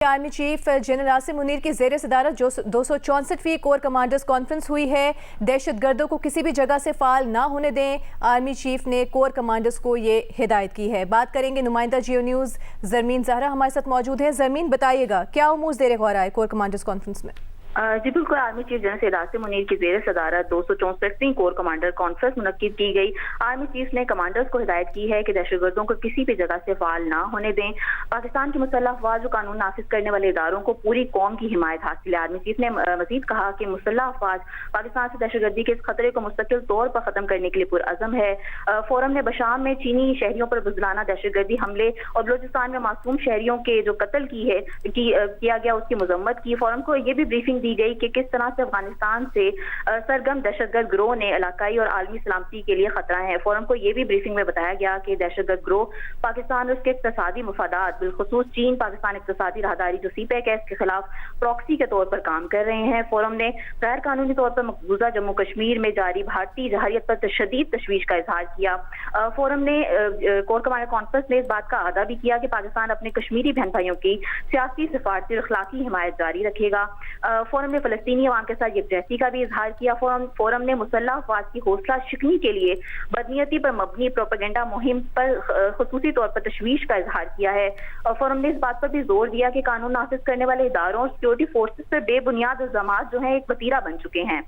Army chief general Asim Munir की ज़ेर सदारत 264वीं कोर कमांडर्स कॉन्फ्रेंस हुई है। दहशतगर्दों को किसी भी जगह से फाल ना होने दें, आर्मी चीफ ने कोर कमांडर्स को ये हिदायत की है। बात करेंगे नुमाइंदा जियो न्यूज़ ज़रमीन ज़हरा हमारे साथ मौजूद है। ज़रमीन, बताइएगा क्या उमूर ज़ेर गौर आए कोर कमांडर्स कॉन्फ्रेंस में? जी बिल्कुल, army chief general Asim Munir की ज़ेर सदारत 264वीं कोर कमांडर कॉन्फ्रेंस मुनक्किद की गई। आर्मी चीफ ने कमांडर्स को हिदायत की है कि दहशतगर्दों को किसी भी जगह से फाल ना होने दें। पाकिस्तान की मुसल्लह अफवाज और कानून नाफिज करने वाले इदारों को पूरी कौम की हिमायत हासिल है। आर्मी चीफ ने मजीद कहा कि मुसल्लह अफवाज पाकिस्तान से दहशतगर्दी के इस खतरे को मुस्तकिल तौर पर खत्म करने के लिए पुरअज़म है। फोरम ने बशाम में चीनी शहरियों पर बुज़दिलाना दहशतगर्दी हमले और बलोचिस्तान में मासूम शहरियों के जो कत्ल किया गया उसकी मजम्मत की। फोरम को यह भी ब्रीफिंग दी गई कि किस तरह से अफगानिस्तान से सरगर्म दहशतगर्द गिरोह ने इलाकाई और आलमी सलामती के लिए खतरा है। फोरम को यह भी ब्रीफिंग में बताया गया कि दहशतगर्द गिरोह पाकिस्तान और उसके इक्तसादी मुफादात बिलखुसूस चीन पाकिस्तान इक्तसादी राहदारी जो सीपैक है इसके खिलाफ प्रॉक्सी के तौर पर काम कर रहे हैं। फोरम ने गैर कानूनी तौर पर मकबूजा जम्मू कश्मीर में जारी भारतीय जहरियत पर शदीद तशवीश का इजहार किया। फोरम ने कोर कमांडर कॉन्फ्रेंस में इस बात का अदा भी किया कि पाकिस्तान अपने कश्मीरी बहन भाइयों की सियासी सिफारती और अखलाकी हिमायत जारी रखेगा। फोरम ने फलस्तीनी अवाम के साथ यकजहती का भी इजहार किया। फोरम ने मुसल्लह अफवाज की हौसला शिकनी के लिए बदनीयती पर मबनी प्रोपेगेंडा मुहिम पर खुसूसी तौर पर तशवीश का इजहार किया है। और फोरम ने इस बात पर भी जोर दिया कि कानून नाफिज करने वाले इदारों और सिक्योरिटी फोर्सेस पर बेबुनियाद इल्जामात जो हैं एक वतीरा बन चुके हैं।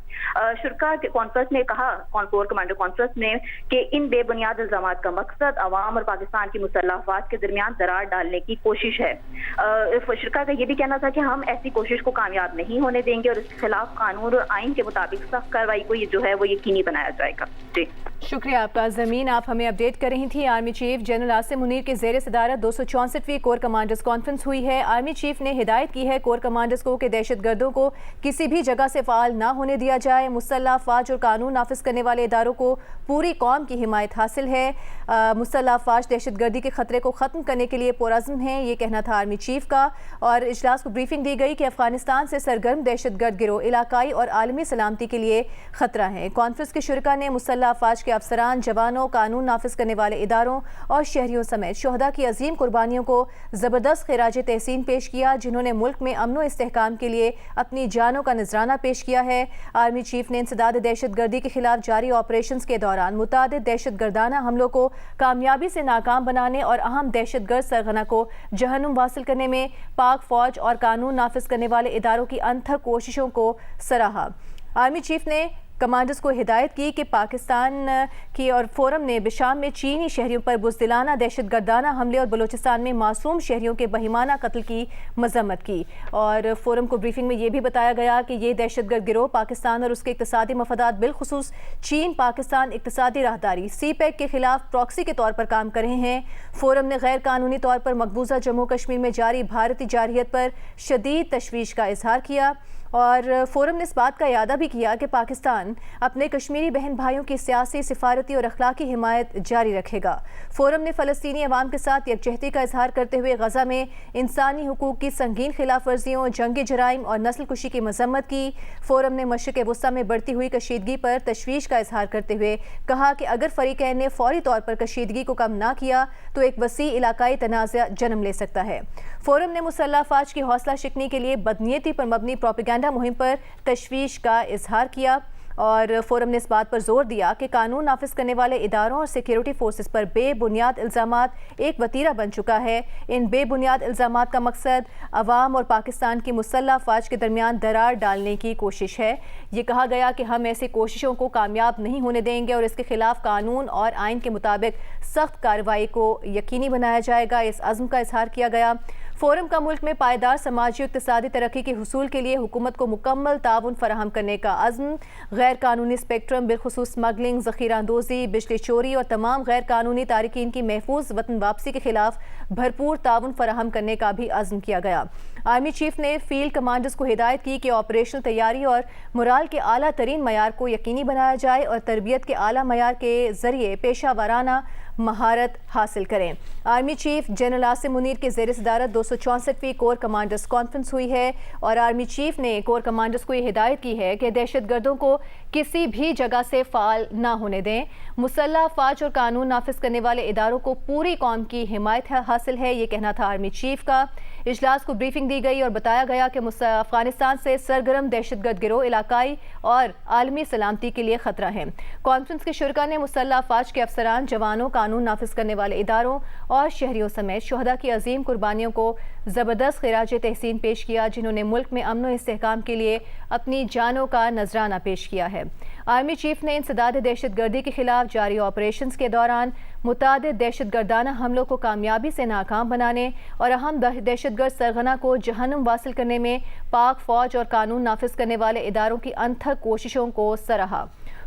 शुरा कॉन्फ्रेंस ने कहा कोर कमांडर कॉन्फ्रेंस ने कि इन बेबुनियाद इल्जामात का मकसद अवाम और पाकिस्तान की मुसल्लह अफवाज के दरमियान दरार डालने की कोशिश है। शुरा का यह भी कहना था कि हम ऐसी कोशिश को कामयाब नहीं होने देंगे और इसके खिलाफ कानून और आइन के मुताबिक सख्त कार्रवाई को ये जो है वो यकीनी बनाया जाएगा। जी शुक्रिया आपका ज़मीन, आप हमें अपडेट कर रही थी। Army chief general Asim Munir के ज़ेर सदारत 264वीं कोर कमांडर्स कॉन्फ्रेंस हुई है। आर्मी चीफ ने हिदायत की है कोर कमांडर्स को कि दहशतगर्दों को किसी भी जगह से फाल ना होने दिया जाए। मुसल्लह अफवाज और कानून नाफिज करने वाले इदारों को पूरी कौम की हिमायत हासिल है। मुसल्लह अफवाज दहशतगर्दी के खतरे को ख़त्म करने के लिए पुरअज़्म है, ये कहना था आर्मी चीफ का। और इजलास को ब्रीफिंग दी गई कि अफगानिस्तान से सरगर्म दहशतगर्द गिरोह इलाकाई और आलमी सलामती के लिए खतरा है। कॉन्फ्रेंस के शुरका ने मुसल्लह अफवाज के अफसरान, जवानों, कानून नाफिज करने वाले इदारों और शहरियों समेत शुहदा की अजीम कुर्बानियों को ज़बरदस्त खिराज तहसीन पेश किया, जिन्होंने मुल्क में अमन व इस्तेहकाम के लिए अपनी जानों का नजराना पेश किया है। आर्मी चीफ ने इंसदाद दहशतगर्दी के खिलाफ जारी ऑपरेशन के दौरान मुतादिद दहशतगर्दाना हमलों को कामयाबी से नाकाम बनाने और अहम दहशतगर्द सरगना को जहन्नुम वासिल करने में पाक फौज और कानून नाफिज करने वाले इदारों की अनथक कोशिशों को सराहा। आर्मी चीफ ने कमांडर्स को हिदायत की कि पाकिस्तान की और फोरम ने बशाम में चीनी शहरियों पर बुज़दिलाना दहशतगर्दाना हमले और बलोचिस्तान में मासूम शहरियों के बहिमाना कत्ल की मजम्मत की। और फोरम को ब्रीफिंग में ये भी बताया गया कि ये दहशतगर्द गिरोह पाकिस्तान और उसके इक्तसादी मफादात बिलखुसूस चीन पाकिस्तान इक्तसादी राहदारी सीपैक के खिलाफ प्रॉक्सी के तौर पर काम कर रहे हैं। फोरम ने गैर कानूनी तौर पर मकबूजा जम्मू कश्मीर में जारी भारतीय जारहियत पर शदीद तशवीश का इजहार किया। और फोरम ने इस बात का यादा भी किया कि पाकिस्तान अपने कश्मीरी बहन भाइयों की सियासी, सिफारती और अखलाकी हिमायत जारी रखेगा। फोरम ने फ़लस्तीनी अवाम के साथ यकजहती का इजहार करते हुए गजा में इंसानी हुकूक की संगीन खिलाफ वर्जियों, जंगी जराइम और नस्ल कुशी की मजम्मत की। फोरम ने मशरिक़ वस्ता में बढ़ती हुई कशीदगी पर तशवीश का इजहार करते हुए कहा कि अगर फ़रीक़ैन ने फौरी तौर पर कशीदगी को कम ना किया तो एक वसी इलाकाई तनाज़ा जन्म ले सकता है। फोरम ने मुसल्लह अफवाज की हौसला शिकनी के लिए बदनीयती पर मबनी प्रोपेगेंडा मुहिम पर तशवीश का इजहार किया। और फोरम ने इस बात पर जोर दिया कि कानून नाफिज करने वाले इदारों और सिक्योरिटी फोर्सेस पर बेबुनियाद इल्ज़ामात एक वतीरा बन चुका है। इन बेबुनियाद इल्ज़ामात का मकसद अवाम और पाकिस्तान की मुसल्लह अफवाज के दरमियान दरार डालने की कोशिश है। ये कहा गया कि हम ऐसी कोशिशों को कामयाब नहीं होने देंगे और इसके खिलाफ कानून और आइन के मुताबिक सख्त कार्रवाई को यकीनी बनाया जाएगा। इस अज़्म का इजहार किया गया। फोरम का मुल्क में पायदार समाजी इक़्तिसादी तरक्की के हुसूल के लिए हुकूमत को मुकम्मल ताउन फराहम करने का अज़्म, गैर कानूनी स्पेक्ट्रम बिलखुसूस स्मगलिंग, ज़ख़ीरा अंदोज़ी, बिजली चोरी और तमाम गैर कानूनी तारिकीन की महफूज वतन वापसी के खिलाफ भरपूर ताउन फराहम करने का भी अज़्म किया गया। आर्मी चीफ ने फील्ड कमांडर्स को हिदायत की कि ऑपरेशनल तैयारी और मुराल के आला तरीन मयार को यकीनी बनाया जाए और तरबियत के आला मयार के ज़रिए पेशा वाराना महारत हासिल करें। Army chief general Asim Munir के ज़ेर सदारत 264वीं कोर कमांडर्स कॉन्फ्रेंस हुई है और आर्मी चीफ ने कोर कमांडर्स को ये हिदायत की है कि दहशतगर्दों को किसी भी जगह से फाल ना होने दें। मुसल्लह अफवाज और कानून नाफिज करने वाले इदारों को पूरी कौम की हिमायत हासिल है, ये कहना था आर्मी चीफ का। اجلاس کو بریفنگ دی گئی اور بتایا گیا کہ افغانستان سے سرگرم دہشت گرد گروہ علاقائی اور عالمی سلامتی کے لیے خطرہ ہیں۔ کانفرنس کے شرکاء نے مسلح افواج کے افسران، جوانوں، قانون نافذ کرنے والے اداروں اور شہریوں سمیت شہداء کی عظیم قربانیوں کو زبردست خراج تحسین پیش کیا، جنہوں نے ملک میں امن و استحکام کے لیے اپنی جانوں کا نذرانہ پیش کیا ہے۔ آرمی چیف نے انسداد دہشت گردی کے خلاف جاری آپریشنز کے دوران متعدد دہشت گردانہ حملوں کو کامیابی سے ناکام بنانے اور اہم دہشت گرد سرغنہ کو جہنم واصل کرنے میں پاک فوج اور قانون نافذ کرنے والے اداروں کی انتھک کوششوں کو سراہا۔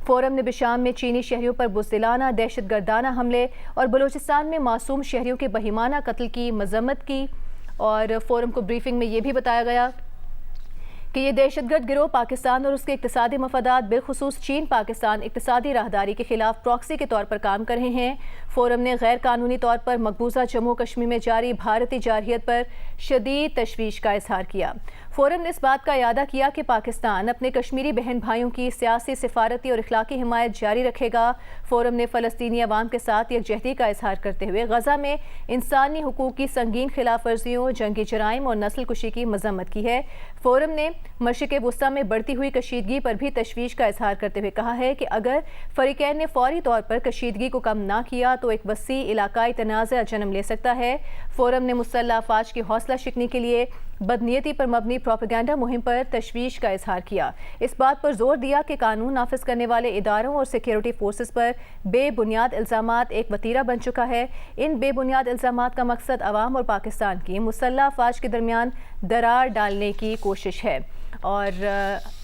فورم نے بشام میں چینی شہریوں پر بزدلانہ دہشت گردانہ حملے اور بلوچستان میں معصوم شہریوں کے بہیمانہ قتل کی مذمت کی، اور فورم کو بریفنگ میں یہ بھی بتایا گیا کہ یہ دہشت گرد گروہ پاکستان اور اس کے اقتصادی مفادات بالخصوص چین پاکستان اقتصادی راہداری کے خلاف پراکسی کے طور پر کام کر رہے ہیں۔ فورم نے غیر قانونی طور پر مقبوضہ جموں کشمیر میں جاری بھارتی جارحیت پر شدید تشویش کا اظہار کیا۔ فورم نے اس بات کا اعادہ کیا کہ پاکستان اپنے کشمیری بہن بھائیوں کی سیاسی، سفارتی اور اخلاقی حمایت جاری رکھے گا۔ فورم نے فلسطینی عوام کے ساتھ یکجہتی کا اظہار کرتے ہوئے غزہ میں انسانی حقوق کی سنگین خلاف ورزیوں، جنگی جرائم اور نسل کشی کی مذمت کی ہے۔ فورم نے مشرق وسطیٰ میں بڑھتی ہوئی کشیدگی پر بھی تشویش کا اظہار کرتے ہوئے کہا ہے کہ اگر فریقین نے فوری طور پر کشیدگی کو کم نہ کیا تو ایک وسیع علاقائی تنازع جنم لے سکتا ہے۔ فورم نے مسلح افواج کی حوصلہ شکنی کے لیے بدنیتی پر مبنی پروپیگنڈا مہم پر تشویش کا اظہار کیا۔ اس بات پر زور دیا کہ قانون نافذ کرنے والے اداروں اور سیکیورٹی فورسز پر بے بنیاد الزامات ایک وتیرہ بن چکا ہے۔ ان بے بنیاد الزامات کا مقصد عوام اور پاکستان کی مسلح افواج کے درمیان درار ڈالنے کی کوشش ہے، اور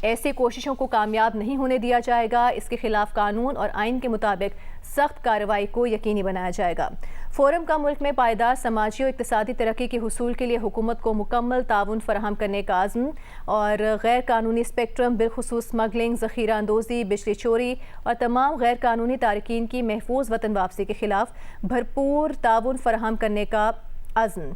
ایسی کوششوں کو کامیاب نہیں ہونے دیا جائے گا۔ اس کے خلاف قانون اور آئین کے مطابق سخت کارروائی کو یقینی بنایا جائے گا۔ فورم کا ملک میں پائیدار سماجی اور اقتصادی ترقی کے حصول کے لیے حکومت کو مکمل تعاون فراہم کرنے کا عزم، اور غیر قانونی اسپیکٹرم بالخصوص اسمگلنگ، ذخیرہ اندوزی، بجلی چوری اور تمام غیر قانونی تارکین کی محفوظ وطن واپسی کے خلاف بھرپور تعاون فراہم کرنے کا عزم۔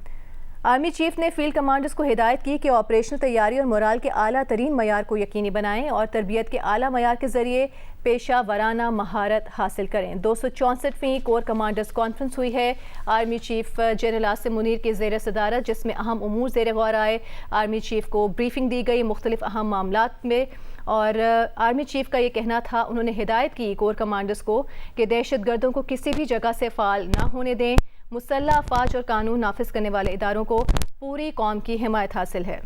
آرمی چیف نے فیلڈ کمانڈرز کو ہدایت کی کہ آپریشنل تیاری اور مورال کے اعلیٰ ترین معیار کو یقینی بنائیں اور تربیت کے اعلیٰ معیار کے ذریعے پیشہ ورانہ مہارت حاصل کریں۔ 264ویں کور کمانڈرز کانفرنس ہوئی ہے army chief general Asim Munir کی زیر صدارت، جس میں اہم امور زیر غور آئے۔ آرمی چیف کو بریفنگ دی گئی مختلف اہم معاملات میں، اور آرمی چیف کا یہ کہنا تھا، انہوں نے ہدایت کی کور کمانڈرز کو کہ دہشت گردوں کو کسی بھی جگہ سے فعال نہ ہونے دیں۔ مسلح افواج اور قانون نافذ کرنے والے اداروں کو پوری قوم کی حمایت حاصل ہے۔